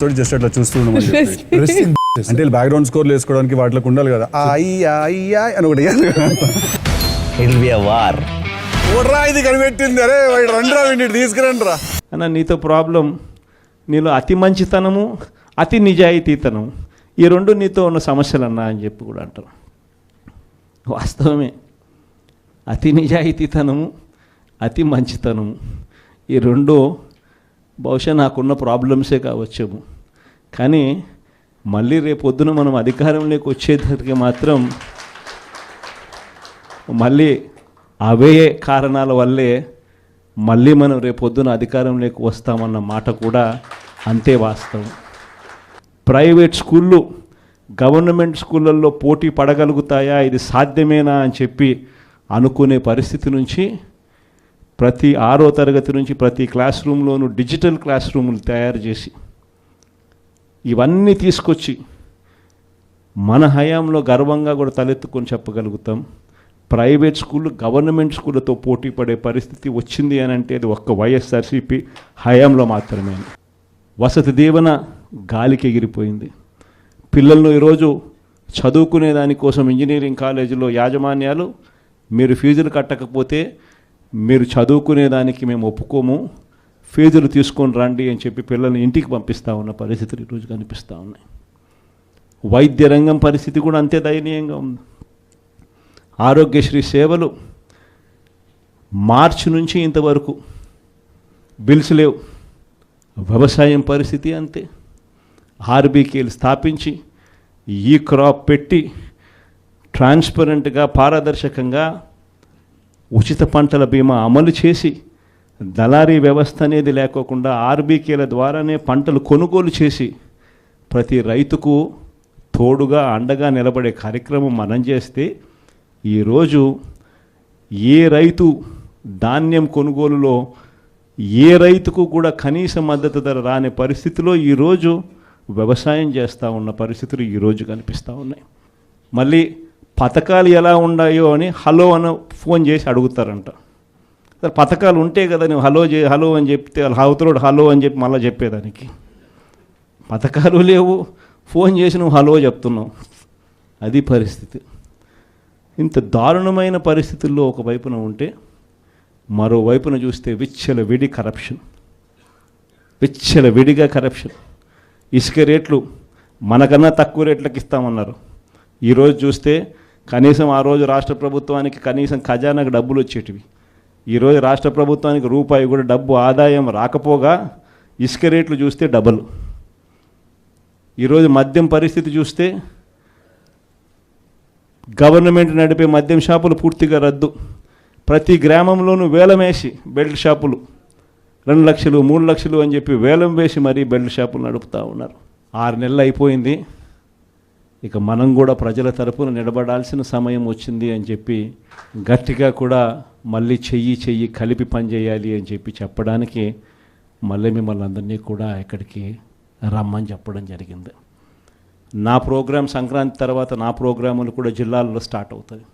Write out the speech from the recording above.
Just అట్లా చూస్తూ అంటే బ్యాక్గ్రౌండ్ స్కోర్లు వేసుకోవడానికి వాటికి ఉండాలి కదా అని ఒకటి ఇది కనిపెట్టింది. అరే రండిరా వీడిని తీసుకురండి రా అన్న. నీతో ప్రాబ్లం నీలో అతి మంచితనము, అతి నిజాయితీతనం, ఈ రెండు నీతో ఉన్న సమస్యలు అన్నా అని చెప్పి కూడా అంటారు. వాస్తవమే. అతి నిజాయితీతనము, అతి మంచితనము, ఈ రెండు బహుశా నాకున్న ప్రాబ్లమ్సే కావచ్చేమో. కానీ మళ్ళీ రేపొద్దున మనం అధికారంలోకి వచ్చేసరికి మాత్రం మళ్ళీ అవే కారణాల వల్లే మళ్ళీ మనం రేపొద్దున అధికారంలోకి వస్తామన్న మాట కూడా అంతే వాస్తవం. ప్రైవేట్ స్కూళ్ళు గవర్నమెంట్ స్కూళ్ళల్లో పోటీ పడగలుగుతాయా, ఇది సాధ్యమేనా అని చెప్పి అనుకునే పరిస్థితి నుంచి ప్రతి 6వ తరగతి నుంచి ప్రతి క్లాస్ రూమ్లోనూ డిజిటల్ క్లాస్ రూములు తయారు చేసి ఇవన్నీ తీసుకొచ్చి మన హయాంలో గర్వంగా కూడా తలెత్తుకొని చెప్పగలుగుతాం. ప్రైవేట్ స్కూళ్ళు గవర్నమెంట్ స్కూళ్ళతో పోటీ పడే పరిస్థితి వచ్చింది అని అంటే అది ఒక్క వైఎస్ఆర్సీపీ హయాంలో మాత్రమే. వసతి దీవెన గాలికి ఎగిరిపోయింది. పిల్లలను ఈరోజు చదువుకునే దానికోసం ఇంజనీరింగ్ కాలేజీలో యాజమాన్యాలు మీరు ఫీజులు కట్టకపోతే మీరు చదువుకునేదానికి మేము ఒప్పుకోము, ఫీజులు తీసుకొని రండి అని చెప్పి పిల్లల్ని ఇంటికి పంపిస్తూ ఉన్న పరిస్థితులు ఈరోజు కనిపిస్తూ ఉన్నాయి. వైద్య రంగం పరిస్థితి కూడా అంతే దయనీయంగా ఉంది. ఆరోగ్యశ్రీ సేవలు మార్చి నుంచి ఇంతవరకు బిల్స్ లేవు. వ్యవసాయం పరిస్థితి అంతే. ఆర్బీకేలు స్థాపించి ఈ క్రాప్ పెట్టి ట్రాన్స్పరెంట్గా పారదర్శకంగా ఉచిత పంటల బీమా అమలు చేసి దళారీ వ్యవస్థ అనేది లేకోకుండా ఆర్బీకేల ద్వారానే పంటలు కొనుగోలు చేసి ప్రతి రైతుకు తోడుగా అండగా నిలబడే కార్యక్రమం మనం చేస్తే ఈరోజు ఏ రైతు ధాన్యం కొనుగోలులో ఏ రైతుకు కూడా కనీస మద్దతు ధర రాని పరిస్థితిలో ఈరోజు వ్యవసాయం చేస్తూ ఉన్న పరిస్థితులు ఈరోజు కనిపిస్తూ ఉన్నాయి. మళ్ళీ పథకాలు ఎలా ఉన్నాయో అని హలో అని ఫోన్ చేసి అడుగుతారంట. పథకాలు ఉంటే కదా నువ్వు హలో అని చెప్తే అవతలోడు హలో అని చెప్పి మళ్ళీ చెప్పేదానికి. పథకాలు లేవు, ఫోన్ చేసి నువ్వు హలో చెప్తున్నావు. అది పరిస్థితి. ఇంత దారుణమైన పరిస్థితుల్లో ఒకవైపున ఉంటే మరోవైపున చూస్తే విచ్చలవిడి కరప్షన్, విచ్చలవిడిగా కరప్షన్. ఇసుక రేట్లు మనకన్నా తక్కువ రేట్లకు ఇస్తామన్నారు. ఈరోజు చూస్తే కనీసం ఆ రోజు రాష్ట్ర ప్రభుత్వానికి కనీసం ఖజానాకు డబ్బులు వచ్చేటివి. ఈరోజు రాష్ట్ర ప్రభుత్వానికి రూపాయి కూడా డబ్బు ఆదాయం రాకపోగా ఇసుక రేట్లు చూస్తే డబల్. ఈరోజు మద్యం పరిస్థితి చూస్తే గవర్నమెంట్ నడిపే మద్యం షాపులు పూర్తిగా రద్దు. ప్రతి గ్రామంలోనూ వేలం వేసి బెల్ట్ షాపులు 2 లక్షలు 3 లక్షలు అని చెప్పి వేలం వేసి మరీ బెల్ట్ షాపులు నడుపుతూ ఉన్నారు. 6 నెలలు అయిపోయింది. ఇక మనం కూడా ప్రజల తరపున నిలబడాల్సిన సమయం వచ్చింది అని చెప్పి గట్టిగా కూడా మళ్ళీ చెయ్యి కలిపి పనిచేయాలి అని చెప్పి చెప్పడానికి మళ్ళీ మిమ్మల్ని అందరినీ కూడా ఇక్కడికి రమ్మని చెప్పడం జరిగింది. నా ప్రోగ్రాం సంక్రాంతి తర్వాత నా ప్రోగ్రాములు కూడా జిల్లాల్లో స్టార్ట్ అవుతాయి.